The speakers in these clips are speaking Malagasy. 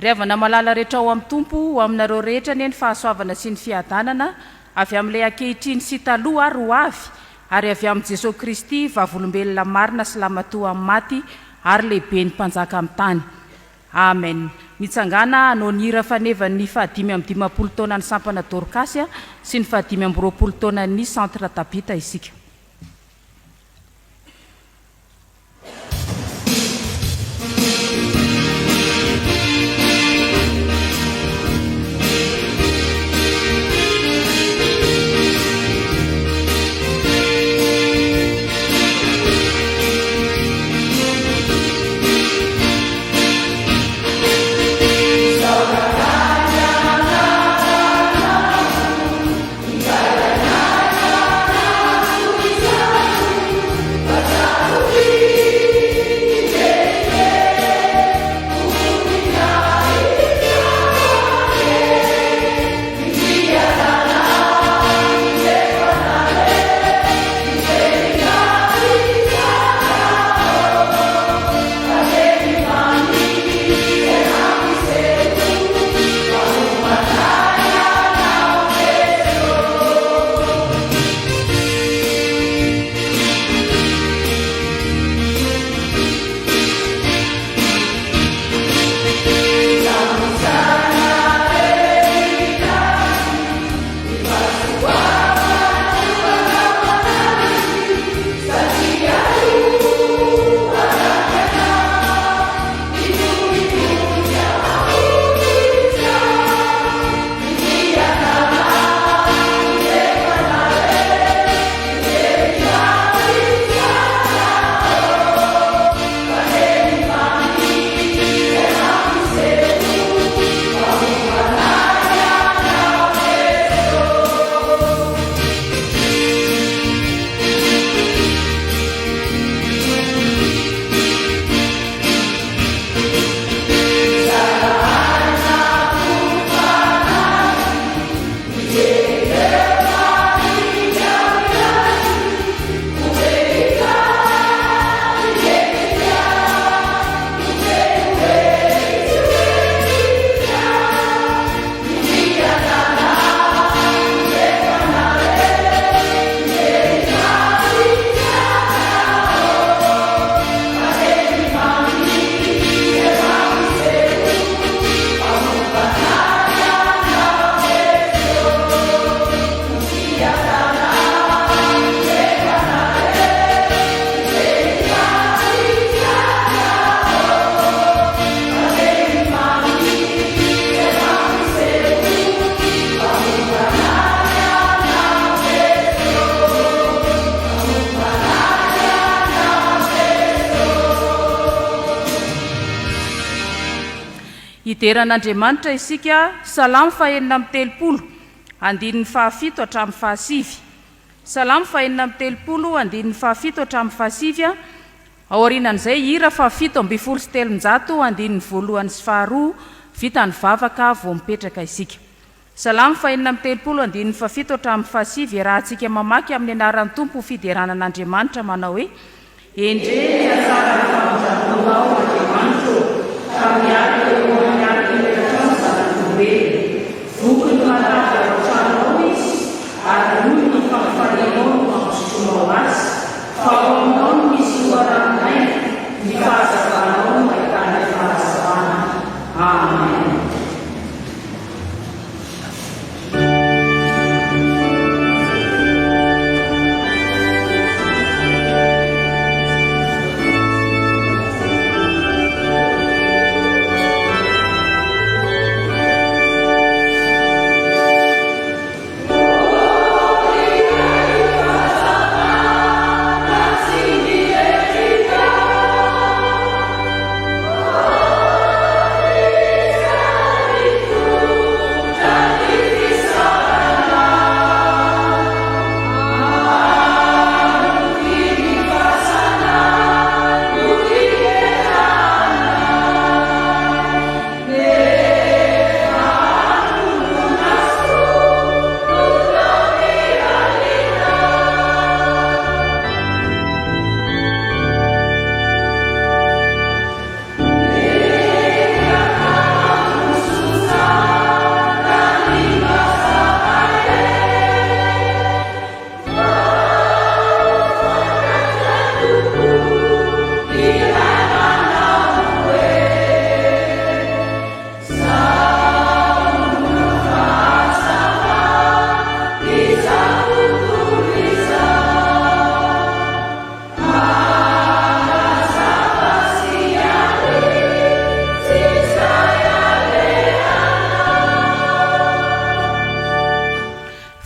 Riavana malala rehetra ao amin'ny Tompo ho aminareo rehetra ny fahasoavana sy ny fiadanana avy amin'ilay ankehitriny sy taloha ary ho avy ary avy amin'ny Jesosy-Kristy vavolombelona marina sy lamatoa amin'ny maty ary lehibe ny mpanjaka amin'ny tany. Amen. Mitsangana hanao ny hira fanevan'ny 520 taona ny sampana Dorkasy sy ny 520 taona ny centre Tabita isika. Hideran'Andriamanitra isika salamo fahenina amin'ny telopolo andininy fahafito hatramin'ny fahasivy. Salamo fahenina amin'ny telopolo andininy fahafito hatramin'ny fahasivy. Aorianan'izay hira fahafito ambin'ny folo sy telonjato andininy voalohany sy faharoa vita ny vavaka vao mipetraka isika. Salamo fahenina amin'ny telopolo andininy fahafito hatramin'ny fahasivy rahantsika mamaky amin'ny anaran'ny Tompo fideranan'Andriamanitra manao hoe Endre asara famonjam-baovao Andriamanitra kamiaraka eo amin'ny araka vokony manaraka trano izy ary noy ny fampifalianao no mampisotroanao azy fa ao aminao no misy loharanonaina ny fahazavanao no ahitana fahazavana. Amen.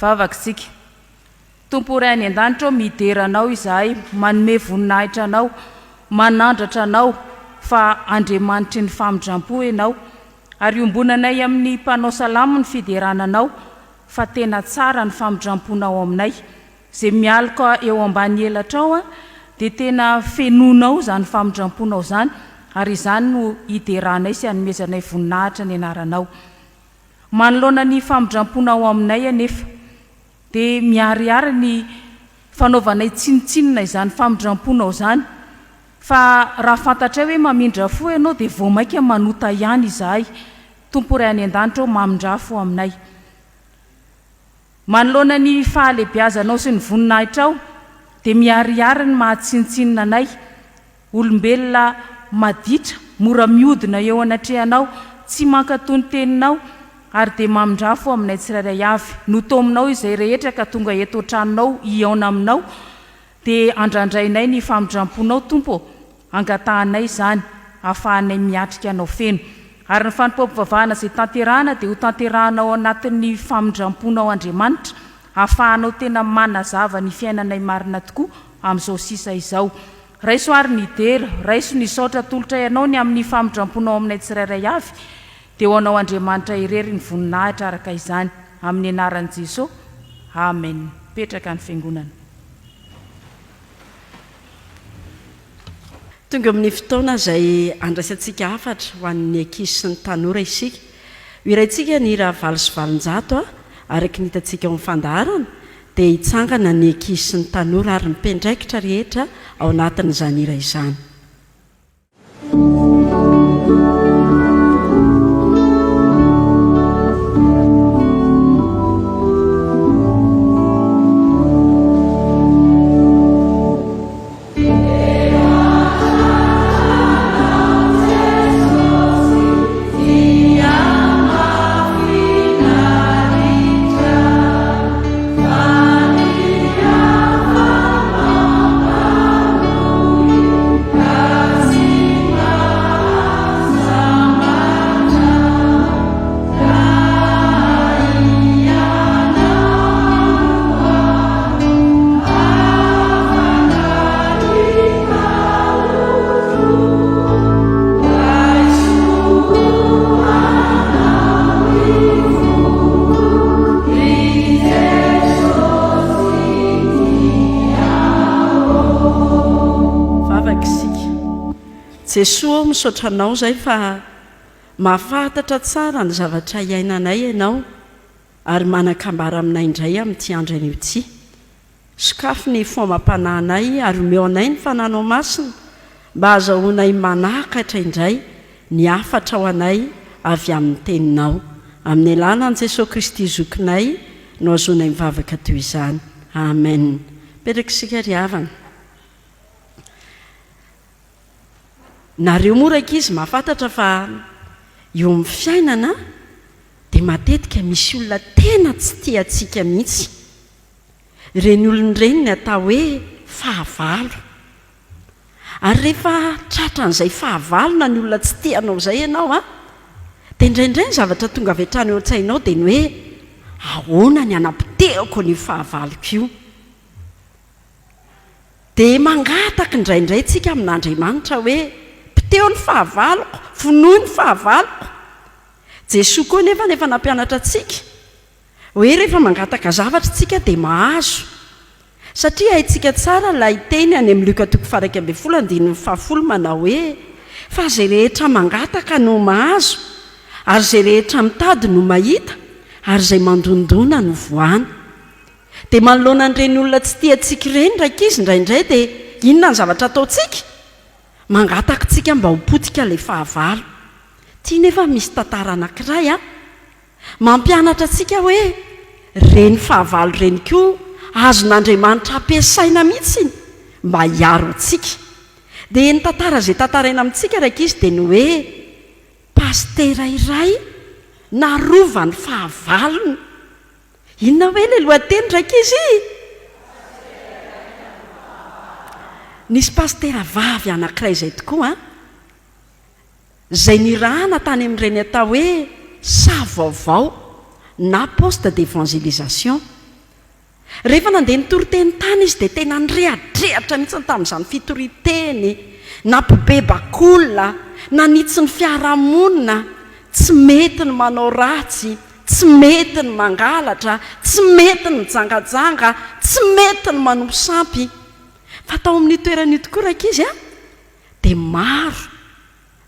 vavaksika tompo ray any an-danitra mideranao izahay manome voninahitra anao manandratra anao fa andriamanitry ny famindrampo ianao ary ombonanay amin'ny mpanao salamo ny fiderananao fa tena tsara ny famindramponao aminay zay mialaka eo ambany elatrao dia tena fenonao zany famindramponao zany ary izany no ideranay sy anomezanay voninahitra ny anaranao manoloana ny famindramponao aminay anefa dia miariary ny fanaovanay tsinitsinina izany famindramponao zany fa raha fantatray hoe mamindra fo ianao dia vao maika manota ihany izahay tompo ray any an-danitra mamindra fo aminay manoloana ny fahalebiazanao sy ny voninahitrao dia miariary ny mahatsinitsinina anay olombelona maditra mora miodina eo anatrehanao tsy mankatony teninao ary dia mamindra fo aminay tsirairay avy notominao izay rehetra ka tonga eto antranonao iaona aminao dia andrandrainay ny famindramponao tompo angatahanay izany ahafahanay miatrika anao feno ary ny fanompoampivavahana izay tanterahana dia ho tanterahanao anatin'ny famindramponao Andriamanitra ahafahanao tena manazava ny fiainanay marina tokoa amin'izao sisa izao raiso ary ny dera raiso ny saotra tolotra ianao ny amin'ny famindramponao aminay tsirairay avy dia ho anao Andriamanitra irery ny voninahitra araka izany amin'ny anaran'i Jesosy amen petraka ny fiangonana tonga amin'ny fotoana izay andraisantsika afatra ho an'ny ankizy sy ny tanora isika iraintsika ny raha 8 araky ny hitantsika amin'ny fandaharana dia hitsangana ny ankizy sy ny tanora ary ny mpendraikitra rehetra ao anatin'izany ira izany Jesosy misaotranao zay fa mahafantatra tsara ny zavatra iainanay ianao ary manakambara aminay indray amin'ity andro anio ity sokafo ny fomam-panahinay ary omeo anay ny fananao masina mba azahoanay manakatra indray ny afatra ao anay avy amin'ny teninao amin'ny alanan Jesy-Kristy zokinay no azonay mivavaka toy izany amen petraka isika ry havana nareo moa raika izy mahafantatra fa eo amin'ny fiainana dia matetika misy olona tena tsy tia antsika mihitsy ireny olon'ireny ny atao hoe fahavalo ary rehefa tratran'izay fahavalona ny olona tsy tianao izay ianao dia indraindray ny zavatra tonga avy hatrany eo an-tsainao dia ny hoe ahoana ny anapitehako ny fahavaloko io dia mangataka indraindray tsika amin'Andriamanitra hoe piteo ny fahavaloko vonoy ny fahavaloko Jesosy koa nefa nampianatra antsika hoe rehefa mangataka zavatra tsika dia mahazo satria haitsika tsara ilay teny any amin'ny Luka 1:10 manao hoe fa zay rehetra mangataka no mahazo ary zay rehetra mitady no mahita ary zay mandondona no voana dia manoloana an'ireny olona tsy tia antsika ireny raika izy indraindray dia inona ny zavatra ataontsika mangataka tsika mba ho potika ilay fahavalo tia nefa misy tantara anankiray mampianatra antsika hoe reny fahavalo reny koa azon'Andriamanitra ampiasaina mihitsy mba hiaro antsika dia ny tantara izay tantaraina amintsika raika izy dia ny hoe pastera iray narova ny fahavalony inona hoe ilay lohateny raika izy nisy pastera vavy anankiray izay tokoa izay nirahana tany amin'ireny atao hoe savaovao na poste d'évangélisation rehefa nandeha nitoriteny tany izy dia tena nyrehadrehatra mihitsy tamin'izany fitoriteny, nampibebak'olona, nanitsy ny fiarahamonina, tsy mety ny manao ratsy, tsy mety ny mangalatra, tsy mety ny mijangajanga, tsy mety ny manompo sampy. Fa tao amin'ny toerana tokoa raka izy dia maro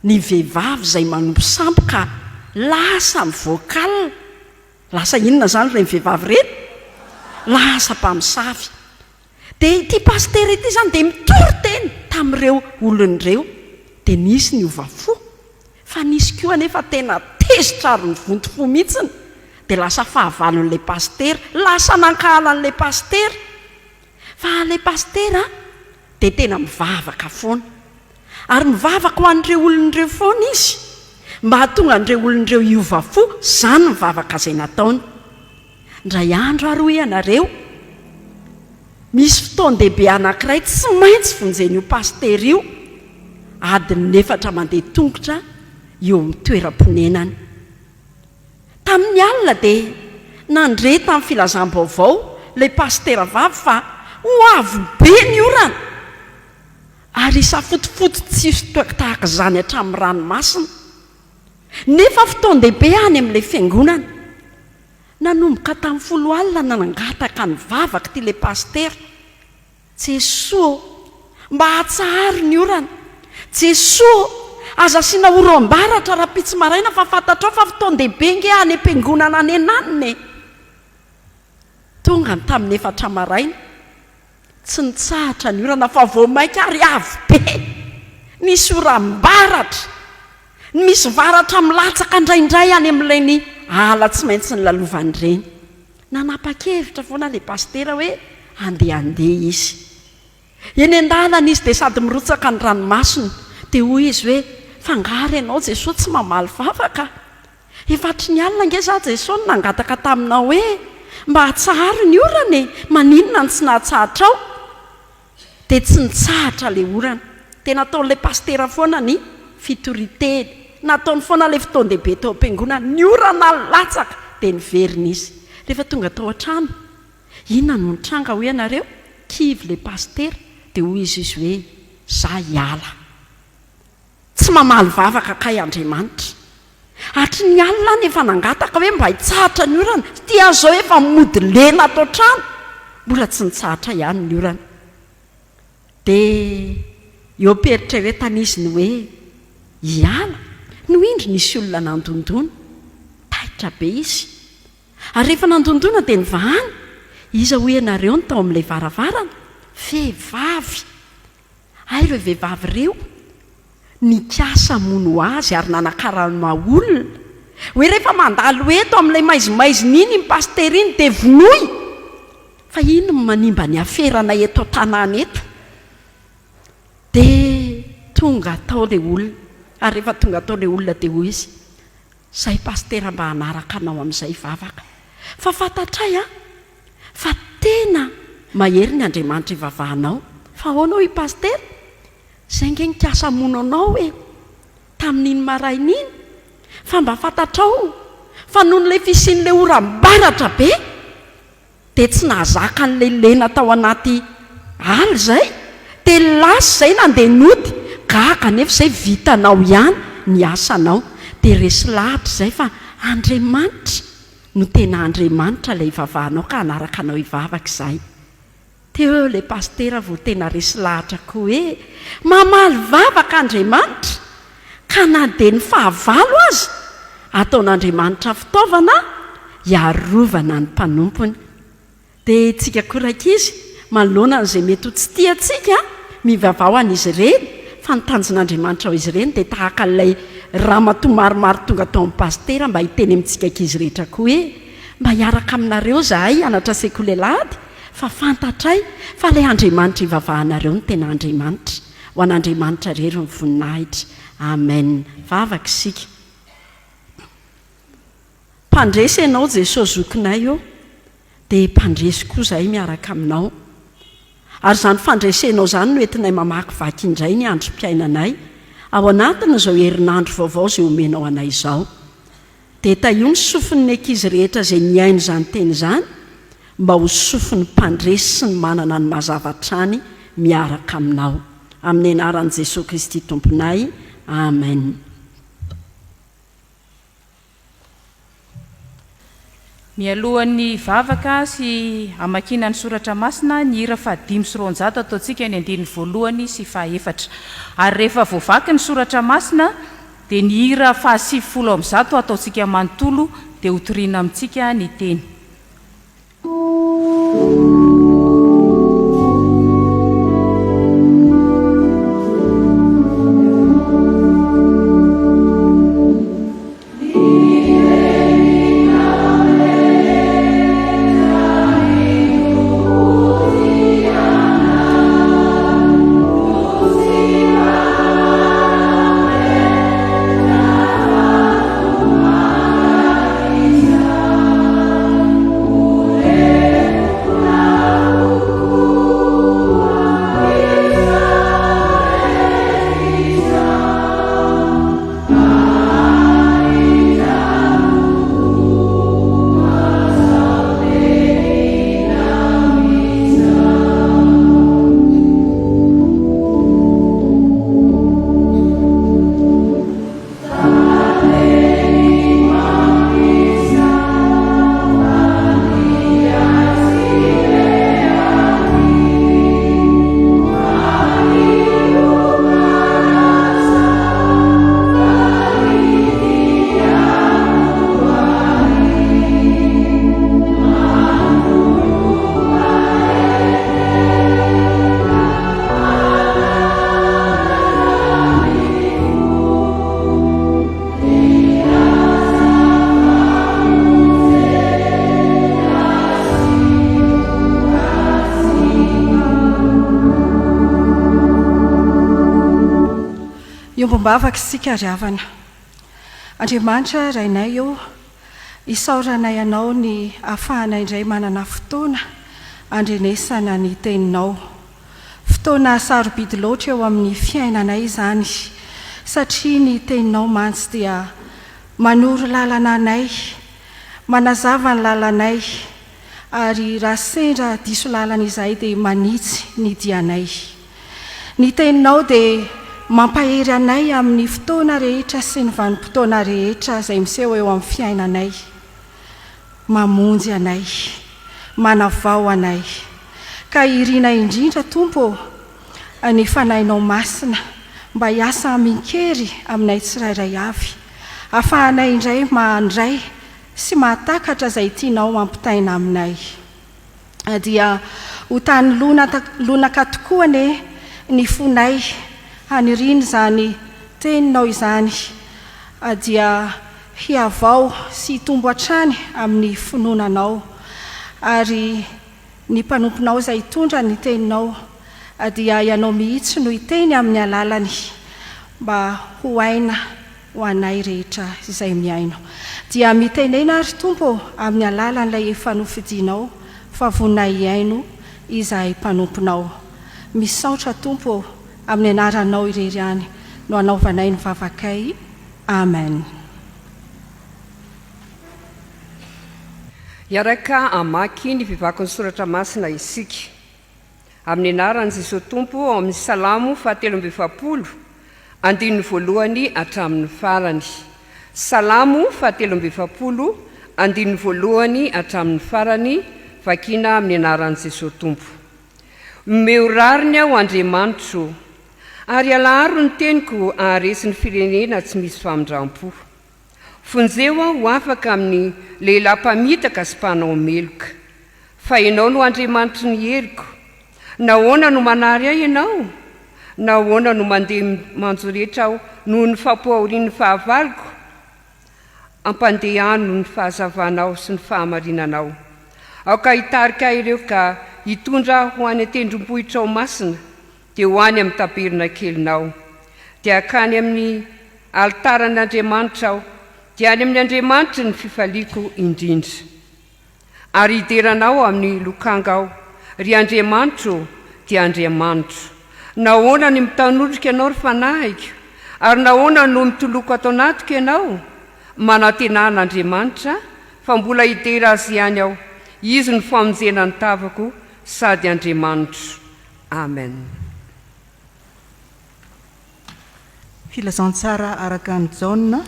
ny vehivavy izay manompo sampy ka lasa mivoakalina. Lasa inona zany ireny vehivavy ireny? Lasa mpamosavy. Dia ity paster ity zany dia mitory-teny tamin'ireo olon'ireo, dia nisy ny ovafo, fa nisy koa anefa tena tezitra ary ny vonto-fo mihitsiny, dia lasa fahavalon'ilay paster, lasa nankahalan'ilay paster. Fa ilay paster dia tena mivavaka foana, ary mivavaka ho an'ireo olon'ireo foana izy, mba hahatonga an'ireo olon'ireo hiova fo. Zany mivavaka izay nataony. Ndray andro ary hoy ianareo, misy fotoan-dehibe anankiray tsy maintsy vonjen'io paster io, adiny 4 mandeha tongotra eo amin'ny toeram-ponenany. Tamin'ny alina dia nandre tamin'ny filazam-baovao ilay paster vavy fa ho avo be ny orana, ary isafotofoto tsy tahaka izany hatramin'ny ranomasina. Nefa fotoan-dehibe any amin'ilay fiangonana, nanomboka tamin'ny 10 alina nangataka ny vavaka ty ilay paster. Jesosy, mba hatsahary ny orana. Jesosy, aza asiana oro-ambaratra raha-pitsy maraina, fa fantatrao fa fotoan-dehibe nge any am-piangonana any ananiny. Tonga ny tamin'ny 4 maraina, tsy nitsahatra ny orana fa vao maika ary avo be, nisy oram-baratra, misy varatra milatsaka indraindray any amin'ilay ny ala tsy maintsy ny lalovan'ireny. Nanapa-kevitra foana ilay paster hoe andeha izy. Eny an-dalana izy dia sady mirotsaka ny ranomasina, dia hoy izy hoe fangary ianao Jesosy, tsy mamaly vavaka. Efatry ny alina nge za Jesosy nangataka taminao hoe mba hatsahary ny orana, maninona ny tsy nahatsahatra ao? Dia tsy nitsahatra ilay orana. Tena ataon'ilay paster foana ny fitoriteny, nataony foana ilay fotoan-dehibe tao am-piangonana, ny orana latsaka dia niverina izy. Rehefa tonga tao an-trano, inona no nitranga ho ianareo? Kivy ilay paster. Dia hoy izy hoe za hiala, tsy mamaly vavaka kay Andriamanitra. Hatry ny alina nefa nangataka hoe mba hitsahatra ny orana, tia zao efa mody lena ato trano, mbola tsy nitsahatra ihany ny orana. Dia eo am-pieritreretan'izy ny hoe hiala, no indro nisy olona nandondona, taitra be izy. Ary rehefa nandondona dia nivahana, iza ho ianareo ny tao amin'ilay varavarana? Vehivavy. Ay ireo vehivavy ireo nikasa mono azy ary nanakarama olona, hoe rehefa mandalo eto amin'ilay maizimaizina iny paster iny dia vonoy, fa ino no manimba ny aferana eto tanàna eto? Dia tonga tao ilay olona, ary rehefa tonga tao ilay olona dia hoy izy, zay paster mba hanaraka anao amin'izay vavaka, fa fantatray fa tena mahery ny Andriamanitra ivavahanao. Fa ahoana i paster? Zay nge nikasa mono anao hoe tamin'iny maraina iny, fa mba fantatrao fa noho n'ilay fisian'ilay oram-baratra be dia tsy nahazaka n'ilay lena tao anaty ala izay, dia lasa izay nandeha nody gaga, nefa izay vitanao ihany ny asanao. Dia resy lahatra izay fa Andriamanitra no tena Andriamanitra ilay ivavahanao ka hanaraka anao hivavaka izay. Teo ilay paster vao tena resy lahatra koa hoe mamaly vavaka Andriamanitra, ka na dia ny fahavalo azy ataon'Andriamanitra fitaovana hiarovana ny mpanompony. Dia tsika korakizy manoloana n'izay mety ho tsy tiantsika mivavao an'izy ireny, fa ny tanjon'Andriamanitra ho izy ireny dia tahaka ilay ramatoa maromaro tonga tao amin'ny paster mba hiteny amintsika ankizy rehetra koa hoe mba hiaraka aminareo zahay anatra sekolelady, fa fantatray fa ilay Andriamanitra ivavahanareo ny tena Andriamanitra. Ho an'Andriamanitra rery ny voninahitra. Amen. Vavaka isika. Mpandresy ianao Jesosy zokinay eo, dia mpandresy koa zahay miaraka aminao. Ary izany fandresenao izany no entinay mamaky vaky indray ny androm-piainanay ao anatiny izao herinandro vaovao izay omenao anay izao. Dia io ny sofin'ny ankizy rehetra izay niaino izany teny izany, mba ho sofiny mpandresy sy ny manana ny mazavatrany miaraka aminao. Amin'ny anaran'i Jesosy Kristy tomponay. Amen. Mialohan'ny vavaka sy amakiana ny soratra masina ny hira fa 500 ataontsika ny andiny voalohany sy fahaefatra. Ary rehefa voavaky ny soratra masina dia ny hira fa 700 ataontsika manontolo dia hotoriana amintsika ny teny. Mbavaka sika riavana. Andriamanitra rainay io isaoranay anao ny ahafahanay indray manana fotoana andrenesana ny teninao. Fotoana sarobidy loatra eo amin'ny fiainanay izany satria ny teninao mantsy dia manoro lalana anay, manazava ny lalanay ary raha sendra diso lalana izay dia manitsy ny dianay. Ny teninao dia mampahery anay amin'ny fotoana rehetra sy ny vanim-potoana rehetra izay miseho eo amin'ny fiainanay. Mamonjy anay, manavao anay. Ka irina indrindra Tompo ny fanahinao masina mba hiasa aminkery aminay tsirairay avy. Ahafahanay indray mandray sy mahatakatra izay tianao mampitaina aminay. Dia ho tany lonaka tokoa ny fonay haniriny zany teninao izany dia hiavao sy tombo hatrany amin'ny finoananao ary ny mpanomponao izay hitondra ny teninao dia ianao mihitsy no hiteny amin'ny alalany mba ho aina ho anay rehetra izay miaino. Dia mitenena ary Tompo amin'ny alalan'ilay efa nofidianao fa vonay hiaino izahay mpanomponao. Misaotra Tompo amin'ny anaranao irery any no anaovanay ny vavakay. Amen. Iaraka amaky ny vivakon'ny soratra masina isika. Amin'ny anaran'i Jesosy Tompo ao amin'ny Salamo 7:20 andininy voalohany hatramin'ny farany. Salamo 7:20 andininy voalohany hatramin'ny farany, vakiana amin'ny anaran'i Jesosy Tompo. Meo rariny aho Andriamanitro, ary alaharo ny teniko haharesy ny firenena tsy misy famindrampo. Fonjeo aho afaka amin'ny lehilahy mpamitaka sy mpanao meloka, fa ianao no Andriamanitry ny heriko. Nahoana no manary ahy ianao? Nahoana no mandeha manjoretra aho noho ny fampoaorian'ny fahavaloko? Ampandehano ny fahazavanao sy ny fahamarinanao. Aoka hitarika ireo ka hitondra ho any atendrompohitra ao masina, dia ho any amin'ny taberna kelinao. Dia akany amin'ny altaran'Andriamanitra aho, dia any amin'ny Andriamanitra ny fifaliako indrindra. Ary hideranao amin'ny lokanga aho, ry Andriamanitro dia Andriamanitro. Nahoana ny mitanodrika ianao ry fanahiko, ary nahoana no mitoloko ato anatiko ianao? Manantenan'Andriamanitra, fa mbola hidera azy ihany aho. izy ny famonjena ny tavako sady Andriamanitro. Amen. Filazantsara araka ny Jaona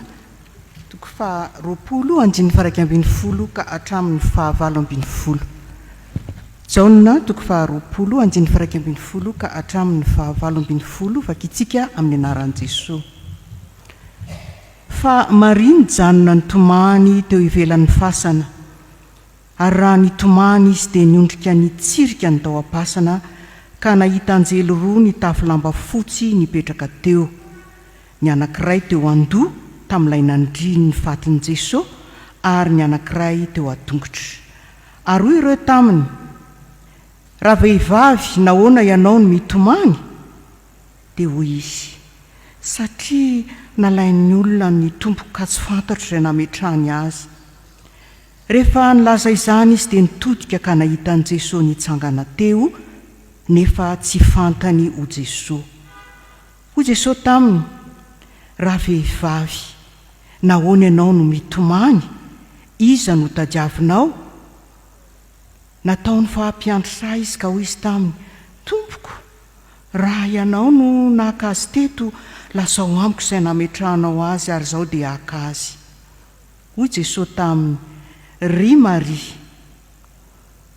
toko fa 20 andiny faraky ambin'ny folo ka hatramin'ny fahavalo ambin'ny folo. Jaona toko fa 20 andiny faraky ambin'ny folo ka hatramin'ny fahavalo ambin'ny folo vakitsika amin'ny anaran'i Jesosy. Fa Maria nijanona nitomany teo ivelan'ny fasana, ary raha nitomany izy dia niondrika nitsirika ny tao am-pasana ka nahita anjely roa nitafy lamba fotsy nipetraka teo, ny anankiray teo an-doha tamin'ilay nandriny ny fatin'i Jesosy ary ny anankiray teo an-tongotra. Ary hoy ireo taminy, raha vehivavy nahoana ianao no mitomany? Dia hoy izy, satria nalain'ny olona ny tompo ka tsy fantatro izay nametrahany azy. Rehefa nilaza izany izy dia nitodika ka nahita an'i Jesosy nitsangana teo, nefa tsy fantany ho Jesosy. Hoy Jesosy taminy, raha vehivavy nahoana ianao no mitomany? Iza no tadiavinao? Nataony fahampiantra izy ka hoy izy taminy, Tompoko, raha ianao no naka azy teto, lasao amiko izay nametrahanao azy ary izao dia haka azy. Hoy Jesosy taminy, ry Maria.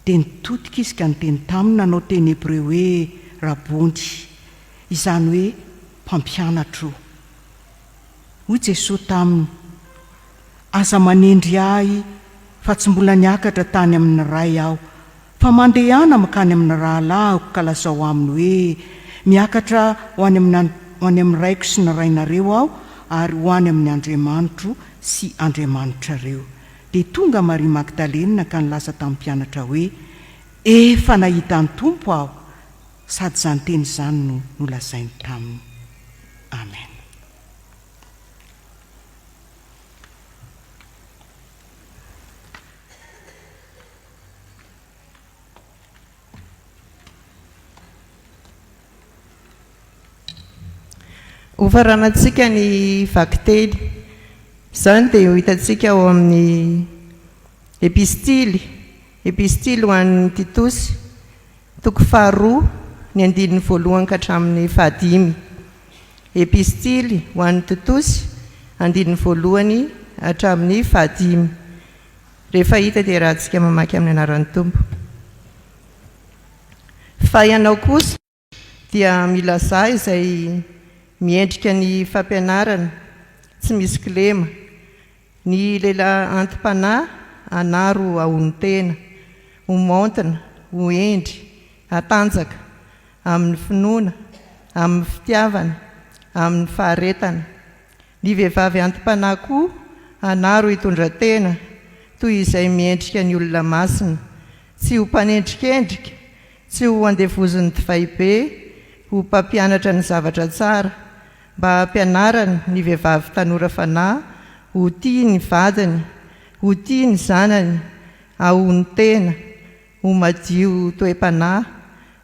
Dia nitodika izy ka niteny taminy nanao teny Hébreu hoe rabony, izany hoe mpampianatro. Hoy Jesosy taminy, aza manendry ahy fa tsy mbola niakatra tany amin'ny ray aho, fa mandehana makany amin'ny rahalahiko ka lazao aminy hoe miakatra ho any amin'ny raiko sy ny rainareo aho ary ho any amin'ny Andriamanitro sy Andriamanitrareo. Dia tonga Maria Magdalena ka nilaza tamin'ny mpianatra hoe efa nahita ny Tompo aho, sady izany teny izany no nolazainy taminy. Amen. Hofaranantsika ny vaky teny. Izany dia ho hitantsika ao amin'ny epistily ho an'ny Titosy, toko faharoa ny andininy voalohany ka hatramin'ny fahadimy. Epistily ho an'ny Titosy, andininy voalohany hatramin'ny fahadimy. Rehefa hita dia rahantsika mamaky amin'ny anaran'ny Tompo. Fa ianao kosa dia milaza izay miendrika ny fampianarana, tsy misy kilema, ny lehilahy antim-panahy anaro ahon'ny-tena, ho maontina, ho endry, atanjaka, amin'ny finoana, amin'ny fitiavana, amin'ny faharetana. Ny vehivavy antim-panahy koa anaro hitondra-tena, toy izay miendrika ny olona masina, tsy ho mpanendrikendrika, tsy ho andevozin'ny divay be, ho mpampianatra ny zavatra tsara, mba hampianarany ny vehivavy tanora fanahy ho tia ny vadiny, ho tia ny zanany, ahony tena, ho madio toe-panahy,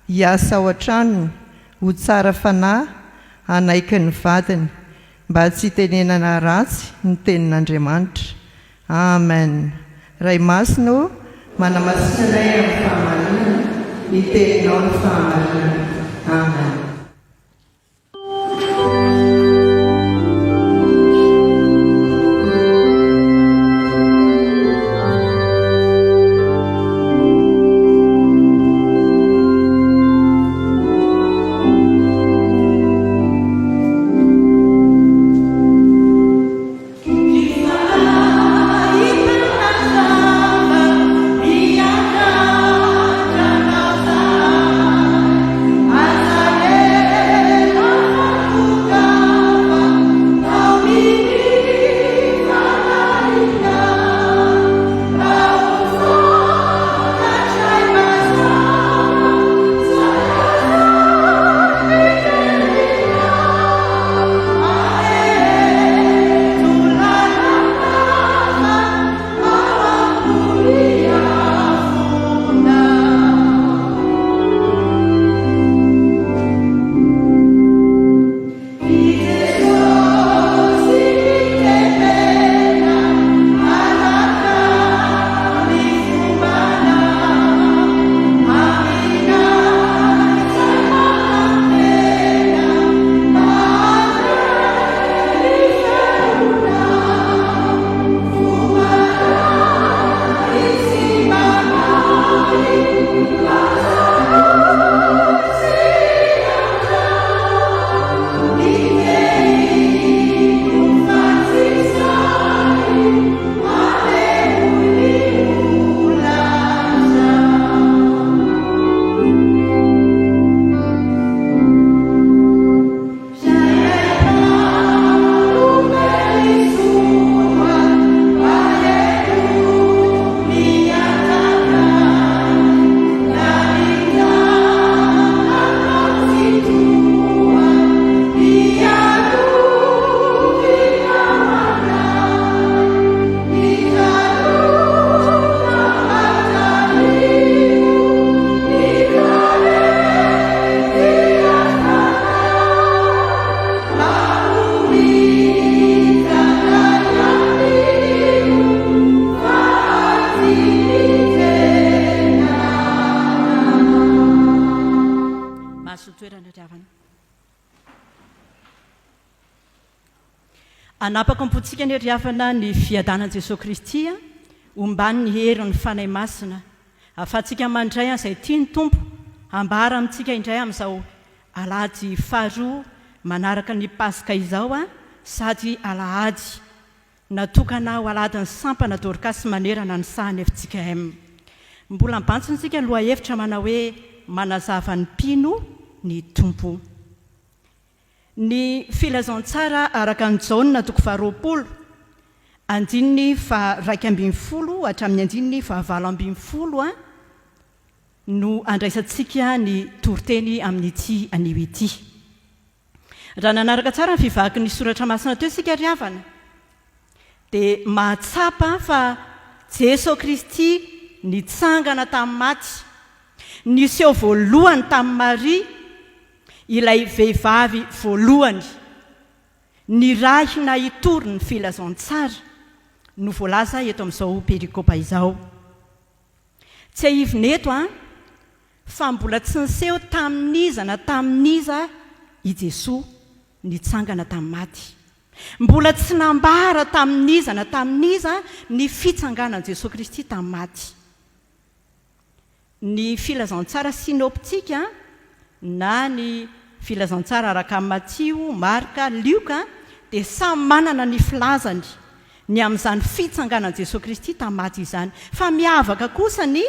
hiasa ao an-tranony, ho tsara fanahy, hanaiky ny vadiny, mba tsy tenenana ratsy ny tenin'Andriamanitra. Amen. Ray masino manamasinay amin'ny fahamalina, ny teninao ny fahamalina. Amen. Amen. mahazo toerana riavana. Anapaka ampotsika ny riavana ny fiadanan Jesosy Kristy ombany ny hery ny fanahy masina afatsika mandray izay tia ny Tompo ambara amintsika indray amin'izao alahady faharoa manaraka ny Pasika izao sady alahady natokana ho alahady ny sampana Dorkasy manerana ny sahany FJKM. Mbola mbantsitsika loha hevitra manao hoe manazava ny mpino ny Tompo. Ny filazantsara araka ny jaonina toko 20 andininy fa 2 hatramin'ny andininy fa 7 no andraisantsika ny toroteny amin'ity anio ity. Raha nanaraka tsara ny fivaky ny soratra masina teo isika riavana dia mahatsapa fa Jesosy Kristy nitsangana tamin'ny maty, niseho voalohany tamin'ny Maria, ilay vehivavy voalohany, ny rahy nahitory ny filazantsara no voalaza eto amin'izao perikopa izao. Tsy ahivineto fa mbola tsy niseho tamin'iza i Jesosy nitsangana tamin'ny maty. Mbola tsy nambara tamin'iza ny fitsanganan Jesosy Kristy tamin'ny maty. Ny filazantsara sinoptika na ny filazantsara araka Matio, Marka, Lioka dia samy manana ny filazany ny amin'izany fitsanganan Jesosy Kristy tamin'ny maty izany, fa miavaka kosa ny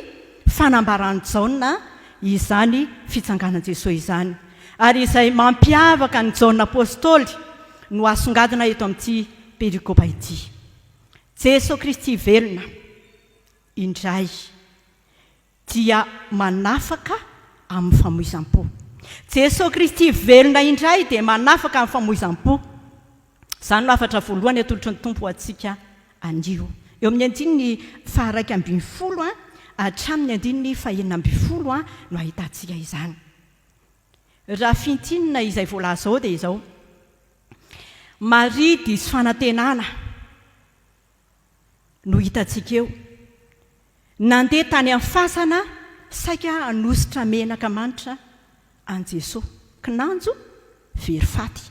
fanambarany Jaona izany fitsanganan Jesosy izany. Ary izay mampiavaka ny Jaona apôstôly no asongadina eto amin'ity perikopa ity. Jesosy Kristy velona indray dia manafaka amin'ny famoizam-po. Jesosy Kristy velona indray dia manafaka amin'ny famoizam-po. Izany no hafatra voalohany atolotry ny Tompo atsika anio. Eo amin'ny andininy fa 2 hatramin'ny andininy fa 9 no ahitantsika izany. Raha fintinina izay voalaza ao dia izao: Maria diso fanantenana no hitantsika eo. Nandeha tany amin'ny fasana saika hanositra menaka manitra an Jesosy, kinanjo very faty.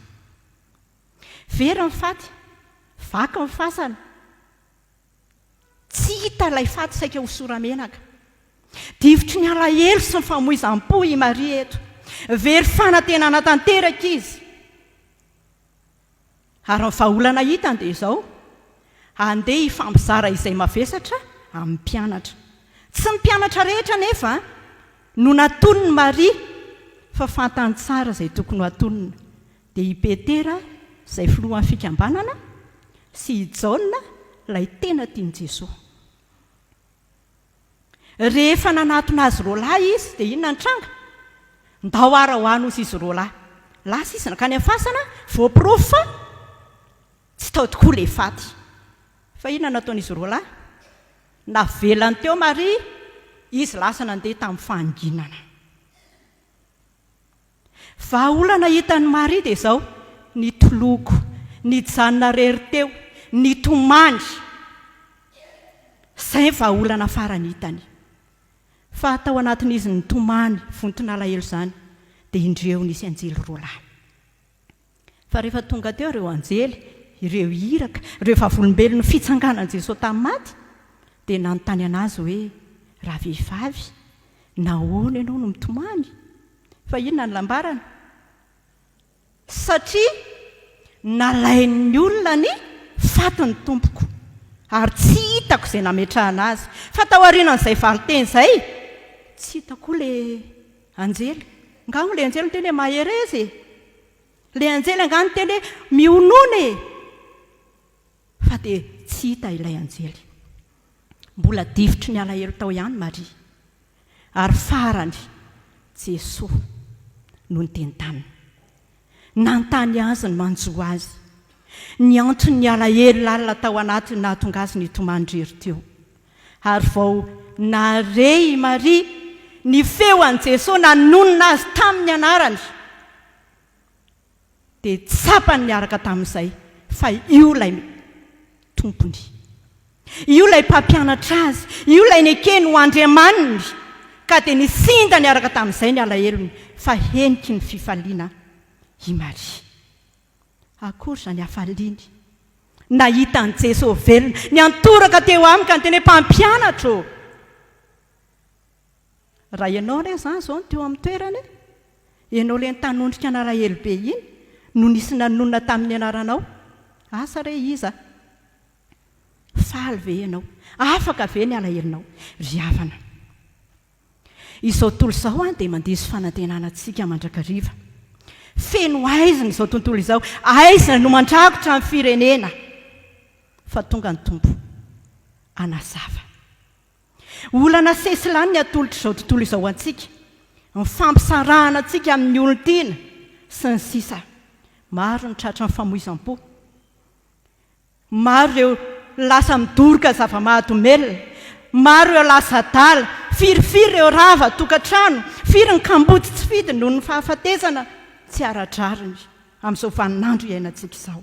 Very ny faty, vaky ny fasana. Tsy hita ilay faty saika hosora menaka. Divitry ny alahelo sy ny famoizam-po i Maria eto. Very fanantenana tanteraka izy. Ary ny vahaolana hitany dia izao: andeha hifampizara izay mavesatra amin'ny mpianatra. Tsy ny mpianatra rehetra nefa no natonony Maria, fa fantany tsara izay tokony hatonina. Dia i Petera izay filohan'ny fikambanana sy i Jaona ilay tena tiany Jesosy. Rehefa nanatona azy roalahy izy dia inona ny tranga? Ndao ara ho any ozy izy roalahy. Lasa izy nakany amin'ny fasana voaporofo fa tsy tao tokoa ilay faty. Fa inona nataon'izy roalahy? Navelany teo Maria, izy lasa nandeha tamin'ny fahanginana. Vahaolana hitan'ny Maria dia izao: ny toloko, ny janona rery teo, ny tomany. Izay vahaolana farany hitany. Fa tao anatin'izy ny tomany vontona alahelo izany dia indreo nisy anjely roalahy. Fa rehefa tonga teo ireo anjely, ireo iraka, ireo vavolombelon'ny fitsanganan Jesosy tamin'ny maty, dia nanontany anazy hoe: raha vehivavy, nahoana ianao no mitomany? Fa inona ny lambarana? Satria nalain'ny olona ny fatiny Tompoko, ary tsy hitako izay nametrahana azy. Fa tao aorianan'izay valiteny izay, tsy hitako ilay anjely. Ngano ilay anjely teny hoe maherezy, ilay anjely angano teny hoe mionona. Fa dia tsy hita ilay anjely. Mbola divitry ny alahelo tao ihany Maria. Ary farany Jesosy no niteny taminy. Nantany azy ny manjo azy. Ny antony ny alahelo lalina tao anatiny nahatonga azy nitomandrery teo. Ary vao nare i Maria ny feo an Jesosy nanonona azy tamin'ny anarany, dia tsapany niaraka tamin'izay fa io ilay tompony, io ilay mpampianatra azy, io ilay nekeny ho Andriamaniny, ka dia nisinda niaraka tamin'izay ny alahelony fa heniky ny fifaliana i Maria. Akory zany hafaliany nahita ny Jesosy velona ny antoraka teo aminy ka ny teny mpampianatra. Raha ianao re zany zao teo amin'ny toerana ianao le nytanondrika an'alahelo be iny no nisy nanonona tamin'ny anaranao, asa re iza faly ve ianao, afaka ve ny alahelonao? Ry havana, izao tontolo izao dia mandiso fanantenanantsika mandrakariva. Feno aizina izao tontolo izao, aizina no mandrakotra amin'ny firenena, fa tonga ny tompo anazava. Olana sesilany ny atolotra izao tontolo izao antsika, ny fampisarahana antsika amin'ny olon-tiana sy ny sisa. Maro ny tratra ny famoizam-po, maro ireo lasa midoroka zava-mahadomelona, maro ireo lasa dala, firifiry ireo rava tokantrano, firy ny kamboty tsy fidy noho ny fahafatezana tsy aradrariny amin'izao vaninandro iainantsika izao.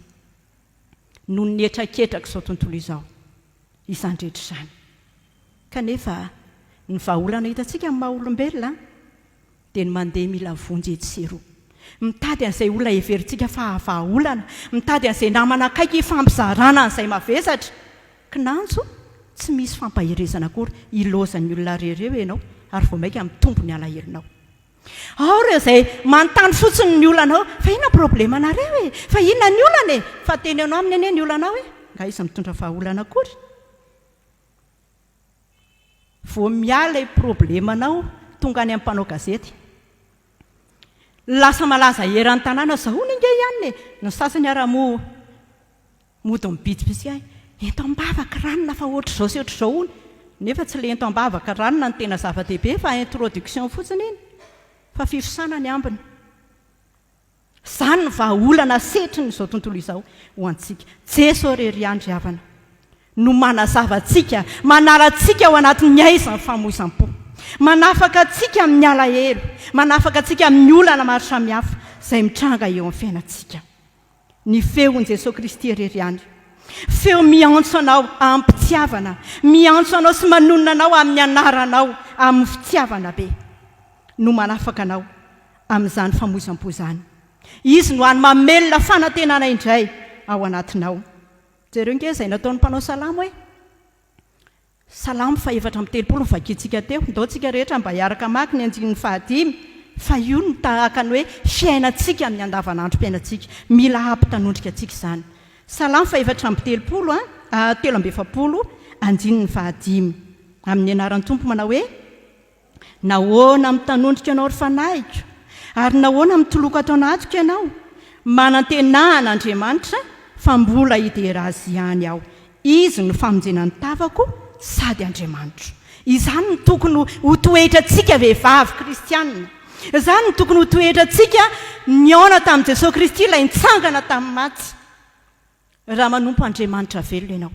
Noho ny etraketraka izao tontolo izao, izany rehetra izany. Kanefa ny vahaolana hitantsika amin'ny maha-olombelona dia ny mandeha mila vonjy etsero, mitady an'izay olona heverintsika fa vahaolana, mitady an'izay namana akaiky fampizarana an'izay mavesatra. Kinanjo tsy misy fampaherezana akory ilozan'ny olona rereo ianao ary vao maika amin'ny tombony alahelonao. Ao ireo izay manontany fotsiny ny olanao, fa inona problema anareo fa inona ny olana fa tenenao aminy ane ny olanao nga izy mitondra vahaolana akory. Vao miala problemanao tonga any amin'ny mpanao gazety, lasa malaza eran'ny tanàna zao ninge ihany ny sasany ara-mo mody mibitsibitsy ento ambavaka ranona fa ohatr' izao sy ohatr' izao ony, nefa tsy le ento ambavaka ranona ny tena zava-dehibe fa introduction fotsiny iny, fa fifosana ny ambiny. Zany ny vahaolana setriny izao tontolo izao ho antsika. Jesosy rery andry havana no manazava antsika, manara-tsika ao anatin'ny aizany famoizam-po, manafaka antsika amin'ny alahelo, manafaka antsika amin'ny olana maro samihafa izay mitranga eo amin'ny fiainantsika. Ny feon'i Jesosy Kristy rery andry, feo miantso anao amin'ny mpitiavana, miantso anao sy manonona anao amin'ny anaranao amin'ny fitiavana be, no manafaka anao amin'izany famoizam-po izany. Izy no hany mamelona fanantenana indray ao anatinao. Jereo nge izay nataon'ny mpanao salamo hoe salamo fa 4:30 vakitsika teo, ndao tsika rehetra mba hiaraka maky ny 5 fa io ny tahaka ny hoe fiainantsika amin'ny andavanandrom-piainantsika, mila hampitanondrika antsika izany. Salamo fa 4:30 3:6 amin'ny anaran'ny Tompo manao hoe nahoana mitanondrika anao ry fanahiky ary nahoana mitoloko atao anatiko ianao, manantenahana Andriamanitra fa mbola hidera azy ihany aho. Izy no famonjenany tavako sady Andriamanitra. Izany no tokony ho toetra antsika vehivavy kristianina. Izany no tokony ho toetra antsika niaona tamin'i Jesosy Kristy ilay nitsangana tamin'ny maty. Raha manompo Andriamanitra velona ianao,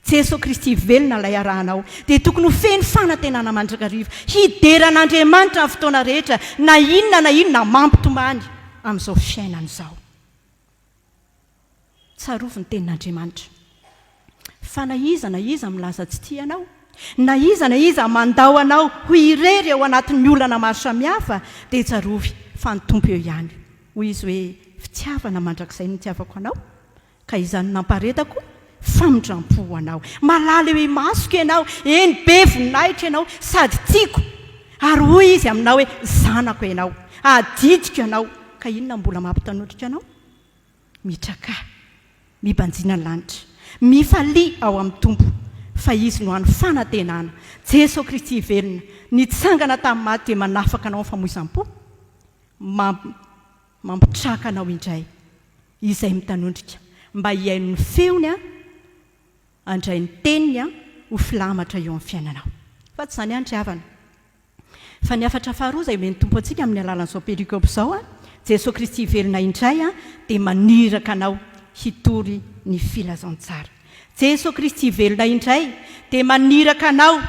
Jesosy Kristy velona ilay arahanao, dia tokony ho feno fanantenana mandrakariva, hideran'Andriamanitra amin'ny fotoana rehetra, na inona mampitomany amin'izao fiainana izao. Tsarovy ny tenin'Andriamanitra. Fa na iza milaza tsy tianao, na iza mandao anao ho irery ao anatin'ny olana maro samihafa, dia tsarovy fa ny Tompo eo ihany. Hoy izy hoe fitiavana mandrakizay no tiavako anao, ka izany namparetako famindram-po anao. Malala eo masoko ianao, eny be voninahitra ianao, sady tiako. Ary hoy izy aminao hoe zanako ianao, adidiko ianao, ka inona mbola mampitanondrika anao? Mitraka, mibanjina ny lanitra, mifalia ao amin'ny Tompo, fa izy no hany fanantenana. Jesosy Kristy velona, nitsangana tamin'ny maty dia manafaka anao amin'ny famoizam-po, mampitraka anao indray, izay mitanondrika, mba hiaino ny feony andray ny teniny ho filamatra eo amin'ny fiainanao. Fa tsy izany andry havana. Fa ny afatra faharoa izay omeny Tompo antsika amin'ny alalan'izao perikopy izao, Jesosy Kristy velona indray dia maniraka anao hitory ny filazantsara. Jesosy Kristy velona indray dia maniraka anao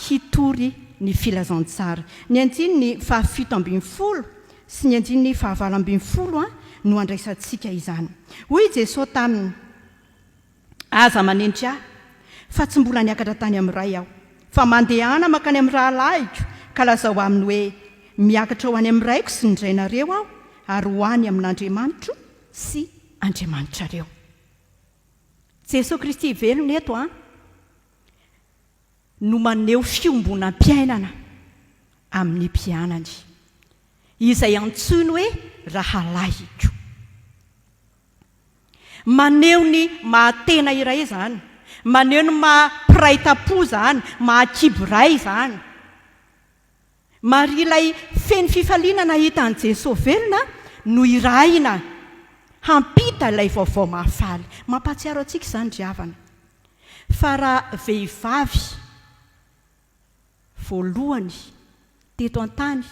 hitory ny filazantsara. Ny andiny 17 sy ny andiny 19 no andraisantsika izany. Hoy Jesosy taminy: aza manenitra aho, fa tsy mbola niakatra tany amin'ny ray aho, fa mandehana makany amin'ny rahalahiko ka lazao aminy hoe miakatra ho any amin'ny raiko sy nydrainareo aho ary ho any amin'Andriamanitro sy Andriamanitrareo. Jesosy Kristy velona eto no maneho fiombonam-piainana amin'ny mpianany izay antsoiny hoe rahalahiko. Maneho ny mahatena iray zany, maneho ny mahampiraitam-po zany, mahakiboray zany. Mary ilay feno fifaliana nahitan'i Jesosy velona no irahina hampita ilay vaovao mahafaly. Mampatsiaro antsika izany ry havana fa raha vehivavy voalohany teto an-tany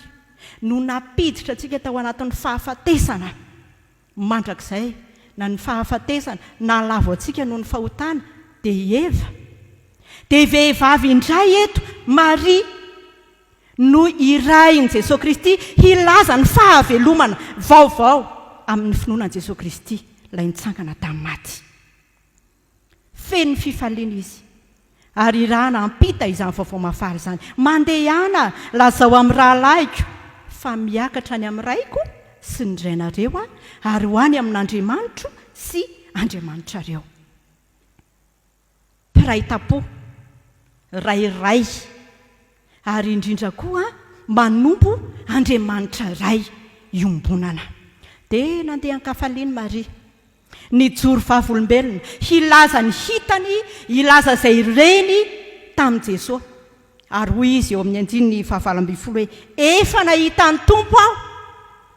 no napiditra antsika tao anatin'ny fahafatesana mandrakizay, na ny fahafatesana na lavo antsika noho ny fahotana, dia Eva. Dia vehivavy indray eto Maria no irahin' Jesosy Kristy hilaza ny fahavelomana vaovao amin'ny finoanan' Jesosy Kristy ilay nitsangana tamin'ny maty. Feno fifaliana izy ary irahana hampita izany vaovao mahafaly izany. Mandehana lazao amin'ny rahalahiko fa miakatra any amin'ny raiko sy ny drainareo ary ho any amin'Andriamanitro sy Andriamanitrareo. Piraitam-po rairay ary indrindra koa manompo Andriamanitra ray iombonana. Dia nandeha an-kafaliany Maria nijoro vavolombelona hilaza ny hitany, hilaza izay reny tamin'i Jesosy. Ary hoy izy eo amin'ny 9:20 hoe efa nahita ny Tompo aho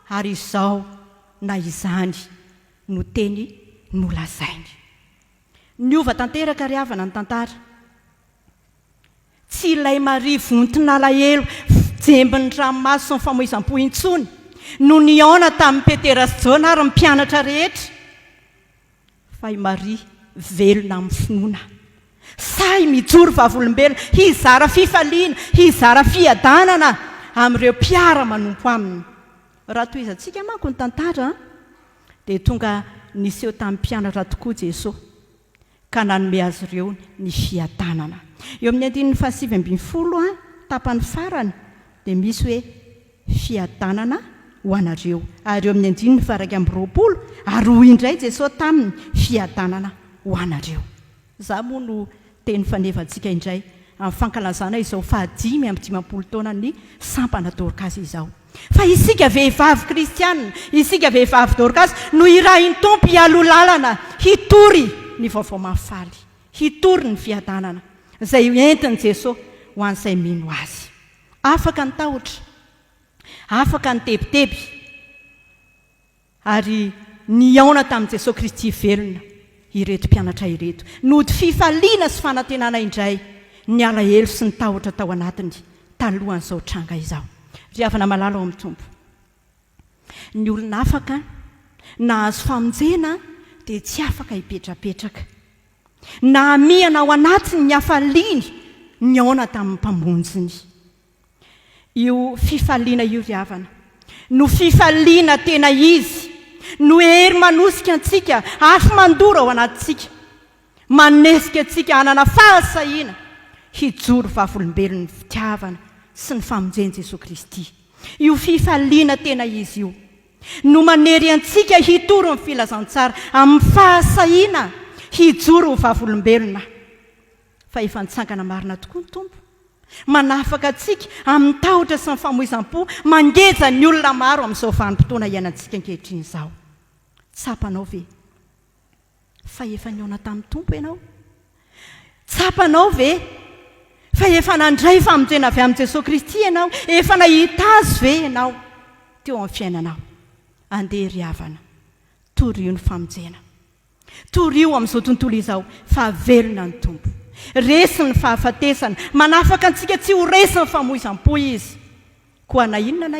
ary izao na izany no teny nolazainy. Niova tanteraka ry havana ny tantara. Tsy ilay Maria vontona alahelo jembin'ny ranomasy sy ny famoizam-po intsony no niaona tamin'ny Petera sy Jona ary mpianatra rehetra, fa i Maria velona amin'ny finoana. Say mijoro vavolombelona hizara fifaliana, hizara fiadanana amin'ireo mpiara manompo aminy. Raha toy izantsika manko ny tantara dia tonga niseho tamin'ny mpianatra tokoa Jesosy ka nanome azy ireo ny fiadanana. Eo amin'ny 9:20 tapany farany dia misy hoe fiadanana ho anareo, ary eo amin'ny 9:20 ary hoy indray Jesosy taminy fiadanana ho anareo. Za moa no teny fanevantsika indray amin'ny fankalazana izao 550 taona ny sampana Dorkasy izao. Fa isika vehivavy kristianina, isika vehivavy Dorkasy no irahin'ny Tompo hialo lalana, hitory ny vaovao mahafaly, hitory ny fiadanana izay entiny Jesosy ho an'izay mino azy. Afaka ny tahotra, afaka ny tebiteby ary niaona tamin'i Jesosy Kristy velona ireto mpianatra ireto. Nody fifaliana sy fanantenana indray ny alahelo sy ny tahotra tao anatiny talohan'izao tranga izao. Ry havana malala ao amin'ny Tompo. Ny olona afaka nahazo famonjena dia tsy afaka hipetrapetraka. Na amiana ao anatiny ny hafaliany ny aona tamin'ny mpamonjiny. Io fifaliana io ry havana no fifaliana tena izy, no hery manosika antsika, afo mandora ao anatintsika, manesika antsika hanana fahasahiana hijoro vavolombelon'ny fitiavana sy ny famonjen'i Jesosy Kristy. Io fifaliana tena izy io no manery antsika hitoro ny filazantsara amin'ny fahasahiana hijoro ho vavolombelona. Fa efa nitsangana marina tokoa ny Tompo, manafaka antsika amin'ny tahotra sy ny famoizam-po, mangeza ny olona maro amin'izao vanim-potoana iainantsika ankehitriny izao. Tsapanao ve? Fa efa niaona tamin'ny Tompo ianao? Tsapanao ve? Fa efa nandray famonjena avy amin'i Jesosy Kristy ianao? Efa nahita azy ve ianao teo amin'ny fiainanao? Andeha ry havana, torio ny famonjena, torio amin'izao tontolo izao, fa velona ny Tompo. Resy ny fahafatesana, manafaka antsika tsy ho resy ny famoizam-po izy. Koa na inona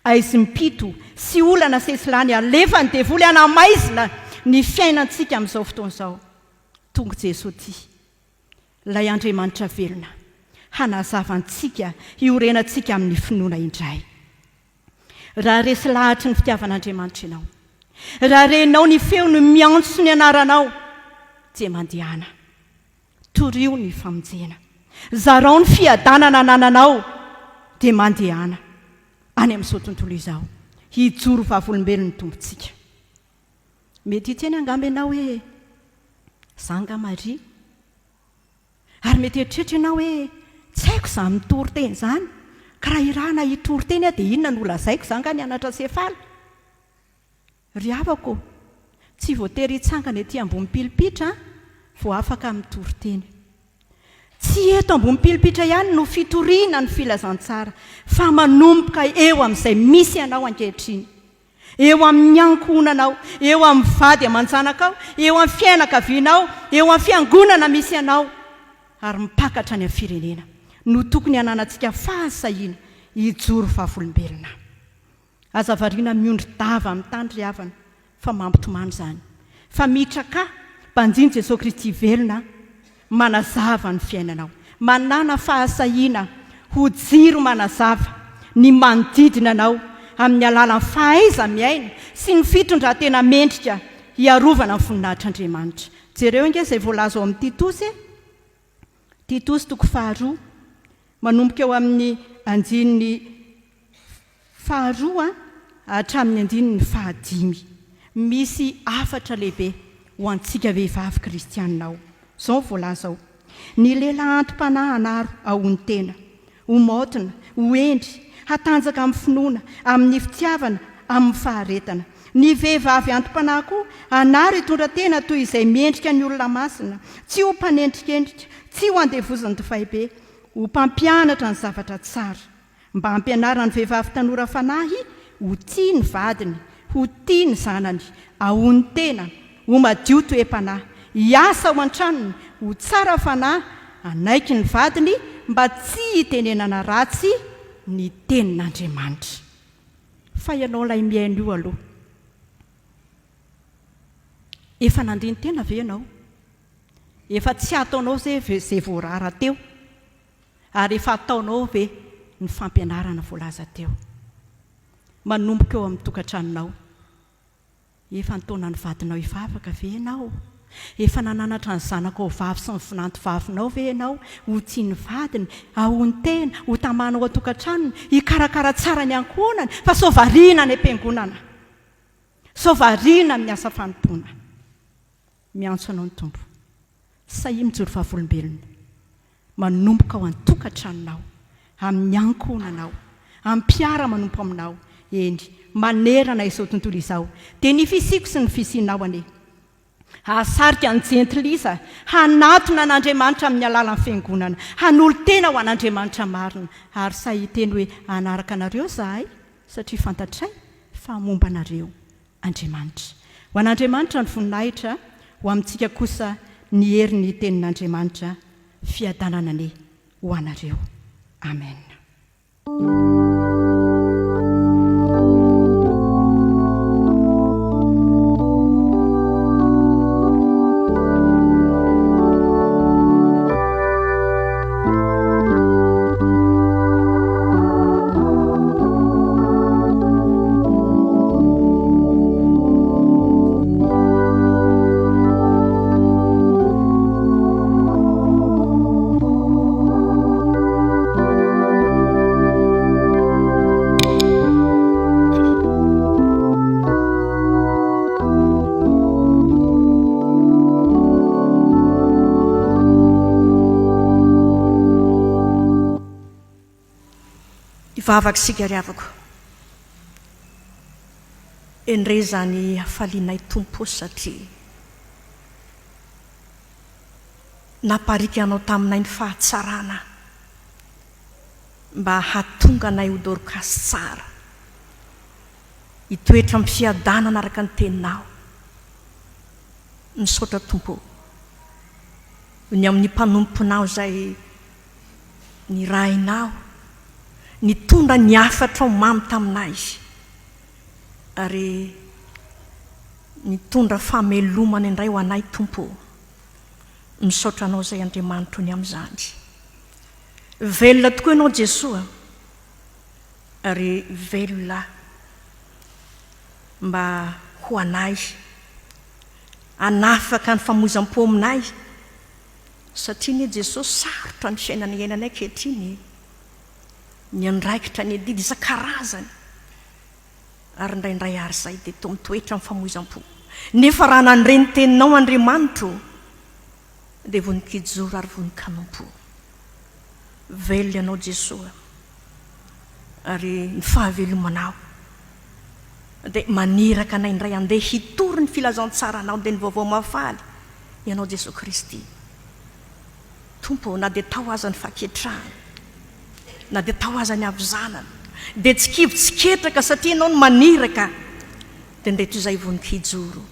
aizy mipito sy olana sesilany alefa ny devoly anamaizina ny fiainantsika amin'izao fotoana izao. Tonga Jesosy ty, ilay Andriamanitra velona, hanazava antsika hiorenantsika amin'ny finoana indray. Raha resy lahatry ny fitiavan'Andriamanitra ianao, raha renao ny feo ny miantso ny anaranao, dia mandehana, torio ny famonjena, zarao ny fiadanana nananao dia mandehana any amin'izao tontolo izao hijoro vavolombelon'ny tompontsika. Mety hitseny angamba ianao hoe zanga Maria, ary mety eritreritra ianao hoe tsy haiko za mitory teny zany, ka raha irahana hitory teny a dia inona no lazaiko zanga nianatra sefaly. Ry havako, tsy voatery hitsangana ety ambony pilipitra vao afaka mitory teny. Tsy eto ambony pilipitra ihany no fitoriana ny filazantsara, fa manomboka eo amin'izay misy ianao ankehitriny, eo amin'ny ankohonanao, eo amin'ny vady aman-janakao, eo amin'ny fiainakavianao, eo amin'ny fiangonana misy ianao, ary mipakatra any amin'ny firenena no tokony hananantsika fahasahiana hijoro vavolombelona. Azavariana miondry dava amin'ny tany ry havana, fa mampitomany zany, fa mitraka mpanjiny Jesosy Kristy velona manazava ny fiainanao, manana fahasahiana ho jiro manazava ny manodidina anao amin'ny alalan'ny fahaiza miaina sy ny fitondran-tena mendrika hiarovana ny voninahitran'Andriamanitra. Jereo inge izay voalaza ao amin'ny Titosy toko 2 manomboka eo amin'ny andininy 2 hatramin'ny andininy 5. Misy 4 lehibe ho antsika vehivavy kristianina ao. Zao voalaza ao: ny lehilahy antom-panahy anaro ahony tena, ho maotina, ho endry, hatanjaka amin'ny finoana, amin'ny fitiavana, amin'ny faharetana. Ny vehivavy antom-panahy koa anaro hitondra tena toy izay miendrika ny olona masina, tsy ho mpanendrikendrika, tsy ho andevozan'ny divay be, ho mpampianatra ny zavatra tsara, mba hampianarana ny vehivavy tanora fanahy ho tia ny vadiny, ho tia ny zanany, ahony tena, ho madio toe-panahy, hiasa ao an-tranony, ho tsara fanahy, anaiky ny vadiny mba tsy hitenenana ratsy ny tenin'Andriamanitra. Fa ianao ilay miaino io aloha, efa nandiny tena ve ianao? Efa tsy ataonao zay voarara teo, ary efa ataonao ve ny fampianarana voalaza teo? Manomboka eo amin'ny tokantranonao, efa nitaona ny vadinao hivavaka ve ianao? Efa nananatra ny zanakao vavy sy ny vinantovavinao ve ianao ho tia ny vadiny, ahony tena, ho tamanao atokantranony, hikarakara tsara ny ankohonany, fa saovariana ny ampiangonana, saovariana miasa fanompoana. Miantso anao ny Tompo, sahia mijoro vavolombelona, manomboka ao an-tokantranonao, amin'ny ankohonanao, amin'ny mpiara manompo aminao, endry manerana izao tontolo izao, dia ny fisiko sy ny fisianao ane. Ahasarika ny jentilisa, hanatona an'Andriamanitra amin'ny alalan'ny fiangonana, hanolo tena ho an'Andriamanitra marina, ary sahia teny hoe anaraka anareo zahay, satria fantatray fa momba anareo Andriamanitra. Ho an'Andriamanitra ny voninahitra, ho amintsika kosa ny herin'ny tenin'Andriamanitra, fiadanana ane ho anareo. Amen. Vavaka sika ry havako, endre zany hafalianay Tompo satria naparika anao taminay ny fahatsarana mba hatonga anay ho Dorkasy tsara, hitoetra amin'ny fiadanana araka ny teninao. Misaotra Tompo, ny amin'ny mpanomponao zay ny rainao, nitondra ny afatra ao mamy taminay, ary nitondra famelomana indray ho anay Tompo. Misaotra anao zay Andriamanitra ny amin'izany. Velona tokoa ianao Jesosy, ary velona mba ho anay, anafaka ny famozam-po aminay, satria ny Jesosy sarotra ny fiainana iainanay ankehitriny. ny andraikitra ny adidy isan-karazany ary indraindray ary zay dia to mitoetra amin'ny famoizam-po nefa raha nandreny teninao Andriamanitro dia vonikijoro ary vonin-kanompo velona ianao Jesosy ary ny fahavelomanao dia maniraka anay indray andeha hitory ny filazantsara anao dia ny vaovao mafaly ianao Jesosy Kristy. Tompo, na dia tao aza ny faketrahana, na dia tao aza ny avizanana, dia tsy kivy tsy ketraka satria ianao no maniraka dia ndray toy izay vonikijoro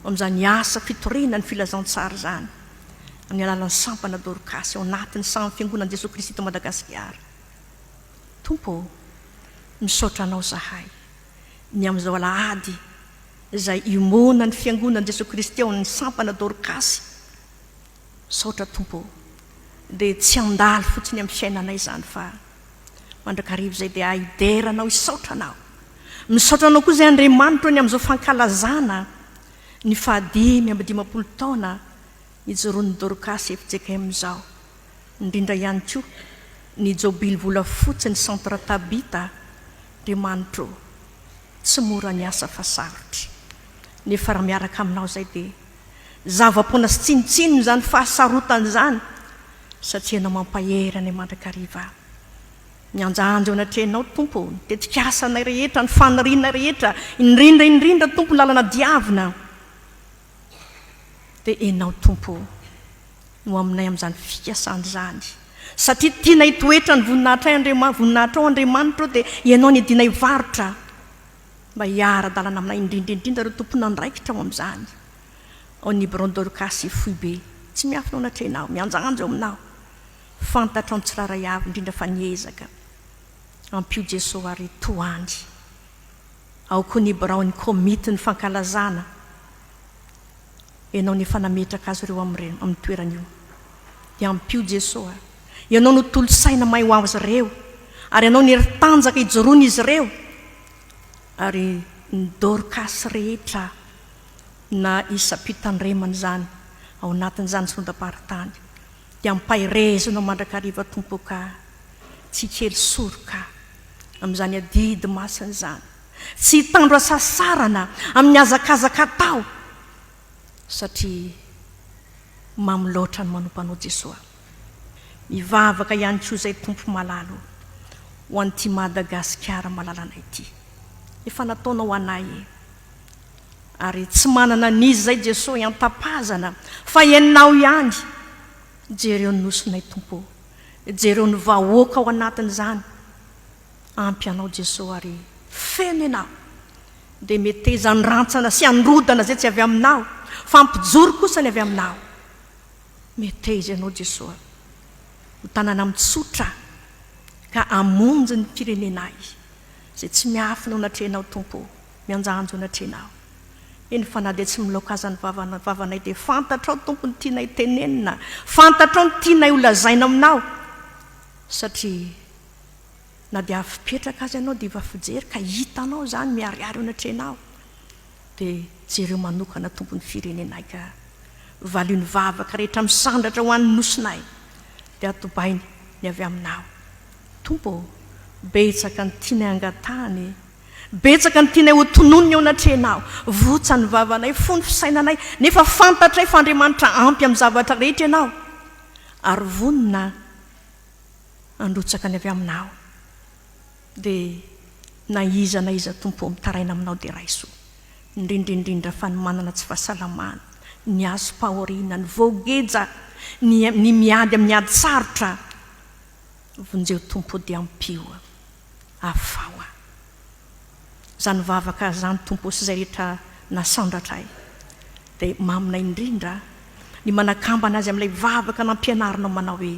amin'izany asa fitoriana ny filazantsara zany amin'ny alalan'ny sampana Dorkasy ao anatin'ny samy fiangonan'i Jesosy Kristy eto Madagaskar. Tompo, misaotra anao zahay ny amin'izao alahady izay imona ny fiangonan'i Jesosy Kristy ao ny sampana Dorkasy. Saotra Tompo, dia tsy andalo fotsiny amin'ny fiainanay zany fa mandrakarivo izay dia aideranao isaotra anao. Misaotra anao koa izay Andriamanitro ny amin'izao fankalazana ny 550 taona ijoroan'ny Dorkasy FJKM zao, indrindra ihany koa ny jobily volafotsy ny centre tabita. Andriamanitro, tsy mora ny asa fa sarotra nefa raha miaraka aminao zay dia zava-pona sy tsinitsino zany fahasarotana zany satria anao mampaherana mandrakariva. Mianjahanjo anatrehanao Tompo, ny tetikasa anay rehetra, ny faniriana rehetra, indrindra Tompo lalana diavina dia enao Tompo no aminay amin'izany fikasany zany satria tianay toetra ny voninahitra ao Andriamanitro dia ianao ny dinay varotra mba hiara-dalana aminay indrindra ireo tompona andraikitra ao amin'izany ao ny Dorkasy FTV-AFiFaB. Tsy miafina ao anatrehanao, mianjanjo aminao, fantatra ny tsiraray avy indrindra fa niezaka ampio Jesosy ary toandry ao koa ny ny komity ny fankalazana ianao ny fanametraka azy ireo amin'ny toerana io dia ampio Jesosy, ianao no tolosaina mahay ho azy ireo ary ianao ny eritanjaka ijoroany izy ireo ary ny Dorkasy rehetra na isam-pitandremana zany ao anatin'izany sondamparitany dia ampairezanao mandrakariva Tompo ka tsy kely soroka amin'izany adidy masina zany, tsy hitandro asasarana amin'ny azakazaka atao satria mamy loatra ny manompanao Jesosy. Mivavaka ihany koa izay Tompo malalo ho an'ity Madagaskar malalanay ity efa nataonao anay ary tsy manana n'izy zay Jesosy antapazana fa ianao ihany. Jereo ny nosonay Tompo, jereo ny vahoaka ao anatin'izany, ampy anao Jesosy ary feno ianao dia meteza ny rantsana sy androdana zay tsy avy aminao fa ampijoro kosa ny avy aminao. Meteza ianao Jesosy ho tanana mitsotra ka amonjy ny firenenay zay tsy miafina ao anatrehanao Tompo, mianjanjo anatrehanao. Eny fa na dia tsy milaoka aza ny vavanay dia fantatrao Tompo ny tianay tenenina, fantatrao ny tianay ho lazaina aminao satria na dia afipetraka azy ianao dia vafijery ka hitanao zany miariary anatrehanao dia jereo manokana Tompo ny firenenay ka valio ny vavaka rehetra misandratra ho an'ny nosonay dia atobainy ny avy aminao. Tompo, betsaka ny tianay angatany, betsaka ny tianay ho tononony ao anatrehanao, votsa ny vavanay, fony fisainanay nefa fantatray fa Andriamanitra ampy amin'ny zavatra rehetra ianao ary vonina androtsaka ny avy aminao dia na iza Tompo mitaraina aminao dia raisoa indrindra fa ny manana tsy fahasalamana, ny azo pahoriana, ny voageja, ny miady amin'ny ady sarotra vonjeo Tompo dia ampio afawa zany vavaka zany Tompo sy izay rehetra nasandratra dia maminay indrindra ny manakambana azy amin'ilay vavaka nampianarinao manao hoe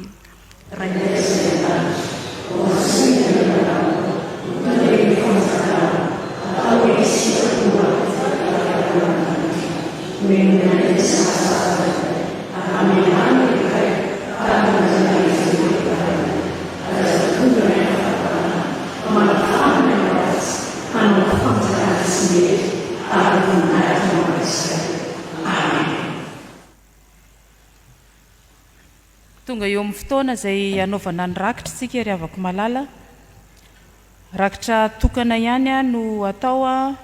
tonga eo amin'ny fotoana izay anaovana ny rakitra isika ry avako malala rakitra tokana ihany no atao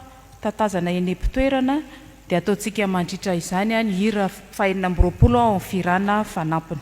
tatazana eny mpitoerana dia ataontsika mandritra izany ny hira fahenina amby roapolo ao amin'ny firana fanampiny.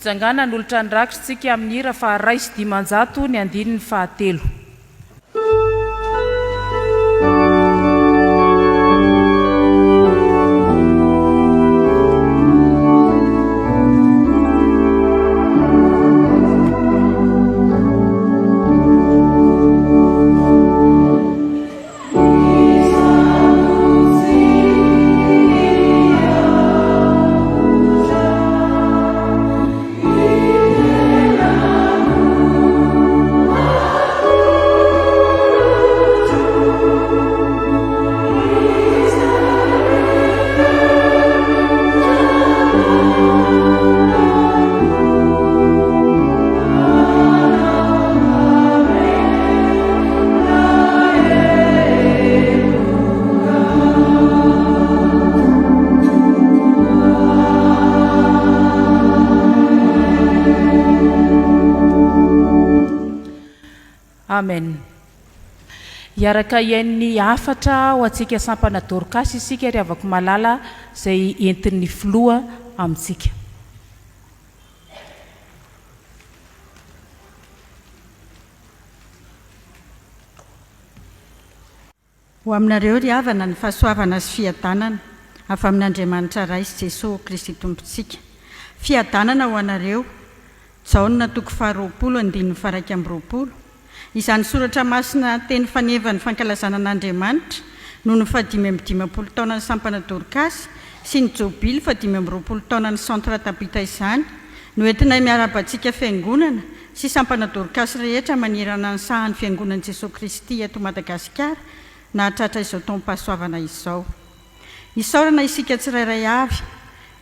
Mitsangana n'olotra ny rakitsika amin'ny hira fa ray sy dimanjato ny andininy fahatelo. Amen. Iaraka iain'ny afatra ho antsika sampana Dorkasy isika ry avako malala izay entin'ny filoha amintsika. Ho aminareo ry havana ny fahasoavana sy fiadanana avy amin'Andriamanitra ray sy Jesy-Kristy tompontsika. Fiadanana ho anareo Jaona 2:20 izany soratra masina teny fanevany fankalazana an'Andriamanitra no ny 520 taonany sampana Dorkasy sy ny jobily 520 taonany centre tabita izany no entinay miarabantsika fiangonana sy sampana Dorkasy rehetra manirana ny sahan'ny fiangonan'i Jésus-Kristy eto Madagaskar nahatratra izao taom-pahasoavana izao. Isaorana isika tsirairay avy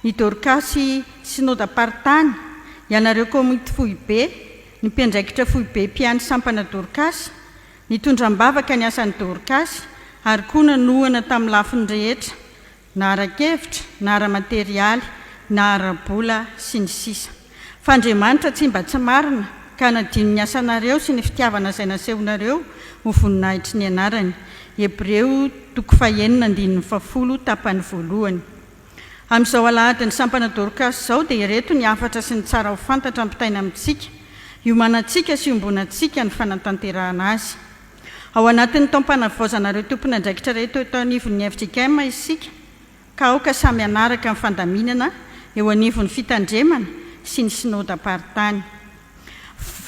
ny Dorkasy synodam-paritany, ianareo komity foibe, ny mpiandraikitra foibe mpiany sampana Dorkasy, ny tondram-bavaka ny asan'ny Dorkasy, ary koa nanohana tamin'ny lafiny rehetra, na ara-kevitra, na ara-materialy, na ara-bola sy ny sisa. Fa Andriamanitra tsy mba tsy marina ka nadino ny asanareo sy ny fitiavana izay nasehonareo ho voninahitry ny anarany. Hebreo 9:10 tapany voalohany. Amin'izao alahady ny sampana Dorkasy izao dia ireto ny afatra sy ny tsara ho fantatra ampitaina amintsika, iomanantsika sy ombonantsika ny fanatanterahana azy. Ao anatin'ny taom-panavaozanareo tompon'andraikitra rehetra eto anivon'ny FJKM isika, ka aoka samy anaraka amin'ny fandaminana eo anivon'ny fitandremana sy ny sinodam-paritany.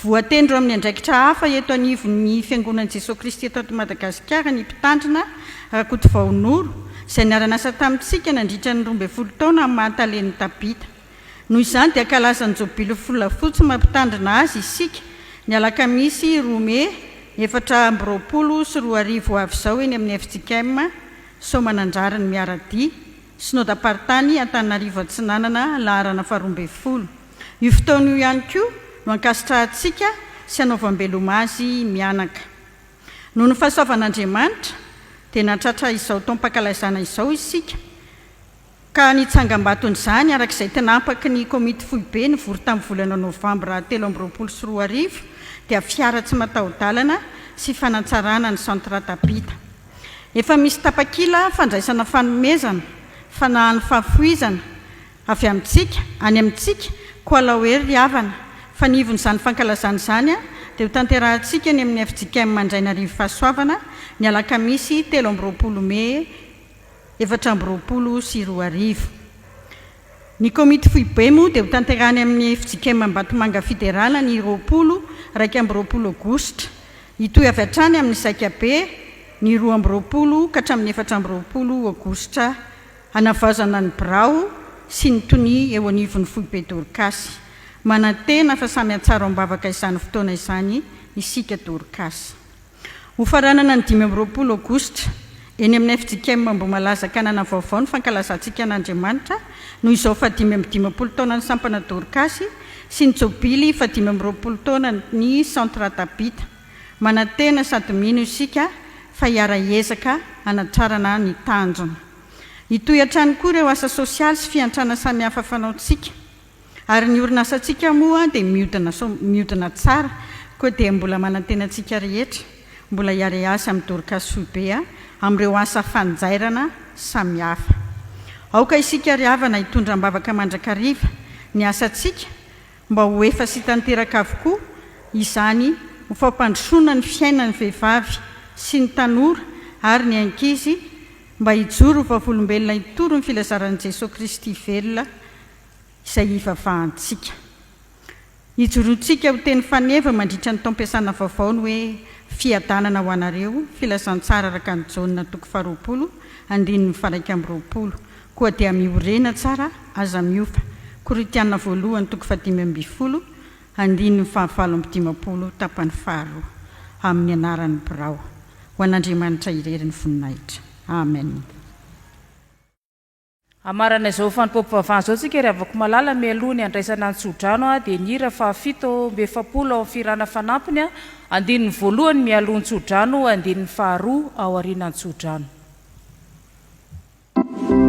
Voatendro amin'ny andraikitra hafa eto anivon'ny fiangonan'i Jésus-Christ eto Madagaskar ny mpitandrina rakoto vaonoro izay niara-nasa tamintsika nandritra ny 12 taona amin'ny mahatalen'ny tabita. Noho izany dia kalazan'ny jobily volafotsy mampitandrina azy isika ny alakamisy 4:20 avy izao eny amin'ny FJKM Somanandrarany miaradi sinodam-paritany Antananarivo Atsinanana laharana 12. Io fotoana io ihany koa no ankasitrahantsika sy hanaovam-beloma azy mianaka. Noho ny fahasoavan'Andriamanitra dia natratra izao taom-pakalazana izao isika, ka nitsangam-baton'izany arak'izay tanampaky ny komity foibe nivory tamin'ny volana Novambra 2023 dia fiara tsy mataho-dalana sy fanatsarana ny centre tabita. Efa misy tapakila fandraisana fanomezana, fanahany fahafoizana avy amintsika, any amintsika koa laoery havana. Fanivon'izany fankalazana izany dia ho tanterahantsika ny amin'ny FJKM Mandrainarivo Fahasoavana ny alakamisy 13 Mey 2022. Ny komity foibe moa dia ho tanterahany amin'ny FJKM Ambatomanga Federala ny 20 Aogositra, hitoy avy hatrany amin'ny Zakabe ny 20 ka hatramin'ny 4 Aogositra, hanavaozana ny birao sy ny tony eo anivon'ny foibe Dorkasy. Manantena fa samy atsara ambavaka izany fotoana izany isika Dorkasy. Ho faranana ny 5 Aogositra eny amin'ny FJKM Mbomalaza kanana vaovao ny fankalazantsika an'Andriamanitra noho izao fa 5 taona ny sampana Dorkasy sy ny jobily fa 5 taona ny centre tabita. Manantena sady mino isika fa hiara-ezaka hanatrarana ny tanjona. Hitoy hatrany koa ireo asa sosialy sy fiantrana samihafa fanaontsika, ary ny orinasantsika moa dia mihodina tsara, koa dia mbola manantenantsika rehetra, mbola hiara-asa amin'ny Dorkasy foibe amin'ireo asa fanjairana samihafa. Aoka isika riavana hitondra ambavaka mandrakariva ny asantsika mba ho efa sy tanteraka avokoa izany ho fampandrosoana ny fiainan'ny vehivavy sy ny tanora ary ny ankizy mba hijoro ho vavolombelona hitoro ny filazaran'i Jésus-Christ velona izay hivavahantsika. Hijorontsika ho teny faneva mandritra ny taom-piasana vaovao ny hoe fiadanana ho anareo filazantsara araka ny Jaona 20:20, koa dia miorena tsara aza miofa. Koritiana voalohany 5:20, 5:50 tapany faharoa amin'ny anaran'ny birao. Ho an'Andriamanitra irery ny voninahitra. Amen. Amarana izao Fanompoampivavahana izao tsika ry avako malala mialoha ny andraisana ny tsodrano dia nira fa 7:20 ao firana fanampiny, andininy voalohany mialoha ny tsodrano, andininy faharoa ao aorianany tsodrano. Amen.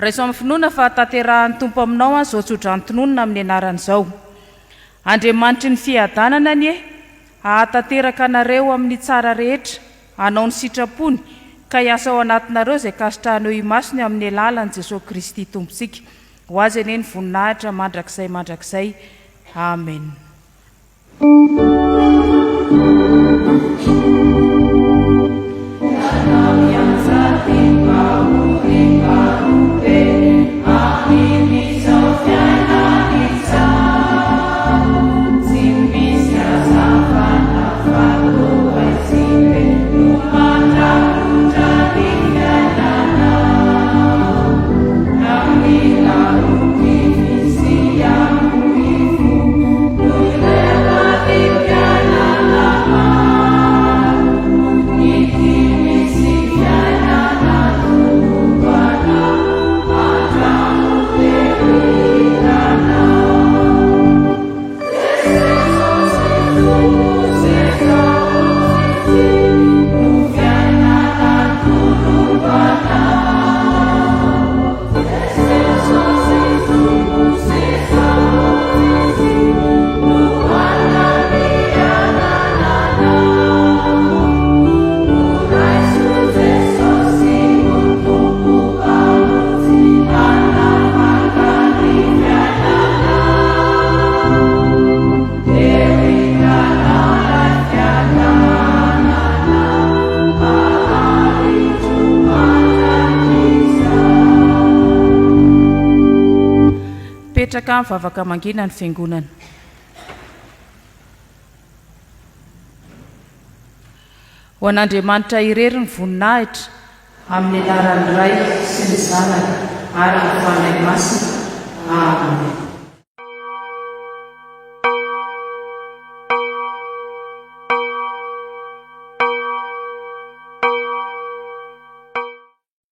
raiso amin'ny finoana fa taterahan'ny tompo aminao a zao tsodranotononona amin'ny anaran'izao. Andriamanitry ny fiadanana ny ahatateraka anareo amin'ny tsara rehetra anao ny sitrapony ka hiasa ao anatinareo izay kasitrahaneo imasony amin'ny alalan'i Jesosy Kristy tompontsika. Ho azy anie ny voninahitra mandrakizay. Amen. Petraka mivavaka mangina ny fiangonana. Ho an'Andriamanitra irery ny voninahitra amin'ny anaran'ny Ray sy ny Zanaka ary ny Fanahy Masina. Amen.